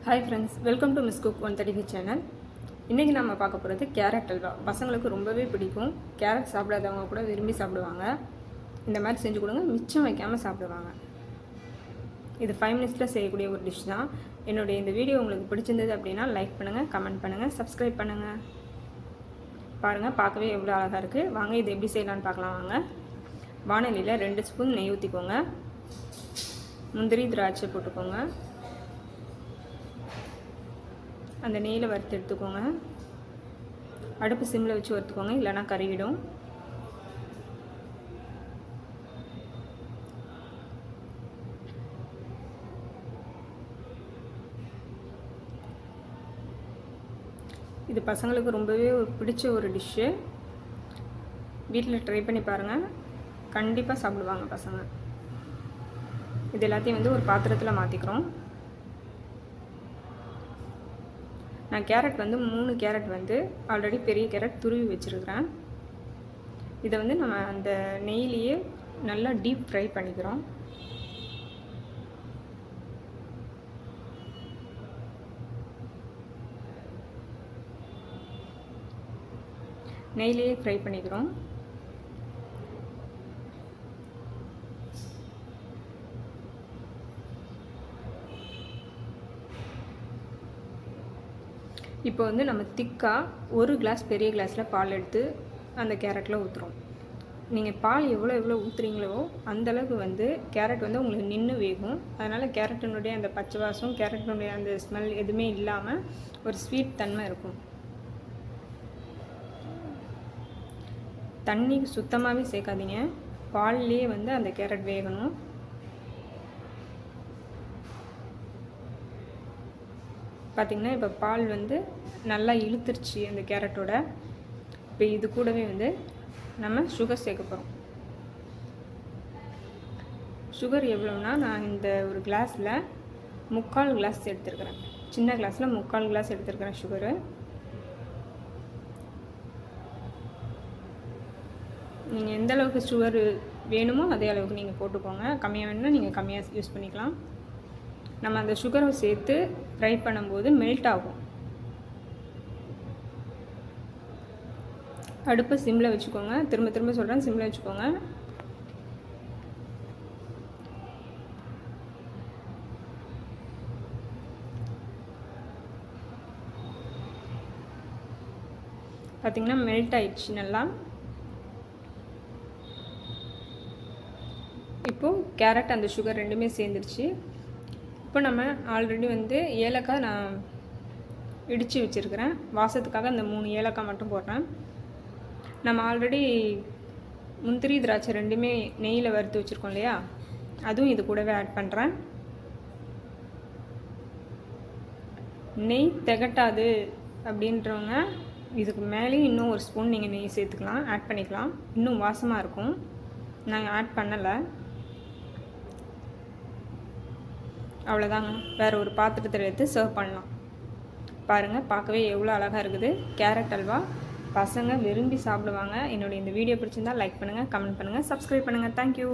Hi friends, welcome to miss cook 135 channel. இன்றைக்கி நம்ம பார்க்க போகிறது கேரட் அல்வா. பசங்களுக்கு ரொம்பவே பிடிக்கும். கேரட் சாப்பிடாதவங்க கூட விரும்பி சாப்பிடுவாங்க. இந்த மாதிரி செஞ்சு கொடுங்க, மிச்சம் வைக்காமல் சாப்பிடுவாங்க. இது 5 மினிட்ஸில் செய்யக்கூடிய ஒரு டிஷ் தான். என்னுடைய இந்த வீடியோ உங்களுக்கு பிடிச்சிருந்தது அப்படின்னா லைக் பண்ணுங்கள், கமெண்ட் பண்ணுங்கள், சப்ஸ்கிரைப் பண்ணுங்கள். பாருங்கள், பார்க்கவே எவ்வளோ அழகாக இருக்குது. வாங்க இது எப்படி செய்யலான்னு பார்க்கலாம். வாங்க, வானலியில் 2 ஸ்பூன் நெய் ஊற்றிக்கோங்க. முந்திரி திராட்சை போட்டுக்கோங்க. அந்த நெய்யில் வறுத்து எடுத்துக்கோங்க. அடுப்பு சிம்மில் வச்சு வறுத்துக்கோங்க, இல்லைனா கருகிடும். இது பசங்களுக்கு ரொம்பவே பிடிச்ச ஒரு டிஷ்ஷு. வீட்டில் ட்ரை பண்ணி பாருங்கள், கண்டிப்பாக சாப்பிடுவாங்க பசங்க. இது எல்லாத்தையும் ஒரு பாத்திரத்தில் மாற்றிக்கிறோம். நான் கேரட் 3 கேரட் ஆல்ரெடி பெரிய கேரட் துருவி வச்சுருக்கிறேன். இதை நம்ம அந்த நெய்லேயே நல்லா டீப் ஃப்ரை பண்ணிக்கிறோம். நெய்லேயே ஃப்ரை பண்ணிக்கிறோம். இப்போ நம்ம திக்காக 1 கிளாஸ் பெரிய கிளாஸில் பால் எடுத்து அந்த கேரட்டில் ஊற்றுறோம். நீங்கள் பால் எவ்வளோ ஊற்றுறீங்களோ அந்தளவுக்கு கேரட் உங்களுக்கு நின்று வேகும். அதனால் கேரட்டினுடைய அந்த பச்சை வாசம், கேரட்டினுடைய அந்த ஸ்மெல் எதுவுமே இல்லாமல் ஒரு ஸ்வீட் தன்மை இருக்கும். தண்ணி சுத்தமாகவே சேர்க்காதீங்க, பால்லேயே அந்த கேரட் வேகணும். பார்த்திங்கன்னா இப்போ பால் நல்லா இழுத்துருச்சு அந்த கேரட்டோட. இப்போ இது கூடவே நம்ம சுகர் சேர்க்க போகிறோம். சுகர் எவ்வளோன்னா, நான் இந்த ஒரு கிளாஸில் 3/4 கிளாஸ் எடுத்துருக்கிறேன். சின்ன கிளாஸில் 3/4 கிளாஸ் எடுத்துருக்கிறேன் சுகரு. நீங்கள் எந்த அளவுக்கு சுகர் வேணுமோ அதே அளவுக்கு நீங்கள் போட்டுக்கோங்க. கம்மியாக வேணும்னா நீங்கள் கம்மியாக யூஸ் பண்ணிக்கலாம். நம்ம அந்த சுகரை சேர்த்து ஃப்ரை பண்ணும்போது மெல்ட் ஆகும். அடுப்பு சிம்மில் வச்சுக்கோங்க. திரும்ப சொல்கிறேன், சிம்மில் வச்சுக்கோங்க. பார்த்திங்கன்னா மெல்ட் ஆயிடுச்சு நல்லா. இப்போது கேரட் அந்த சுகர் ரெண்டுமே சேர்ந்துருச்சு. இப்போ நம்ம ஆல்ரெடி ஏலக்காய் நான் இடித்து வச்சுருக்கிறேன். வாசத்துக்காக அந்த 3 ஏலக்காய் மட்டும் போடுறேன். நம்ம ஆல்ரெடி முந்திரி திராட்சை ரெண்டுமே நெய்யில் வறுத்து வச்சுருக்கோம் இல்லையா, அதுவும் இது கூடவே ஆட் பண்ணுறேன். நெய் திகட்டாது அப்படின்றவங்க இதுக்கு மேலேயும் இன்னும் 1 ஸ்பூன் நீங்கள் நெய் சேர்த்துக்கலாம், ஆட் பண்ணிக்கலாம். இன்னும் வாசமாக இருக்கும். நாங்கள் ஆட் பண்ணலை. அவ்வளோதாங்க. வேறு ஒரு பாத்திரத்தில் எடுத்து சர்வ் பண்ணலாம். பாருங்கள், பார்க்கவே எவ்வளோ அழகாக இருக்குது. கேரட் அல்வா பசங்க விரும்பி சாப்பிடுவாங்க. என்னுடைய இந்த வீடியோ பிடிச்சிருந்தால் லைக் பண்ணுங்கள், கமெண்ட் பண்ணுங்கள், சப்ஸ்கிரைப் பண்ணுங்கள். தேங்க்யூ.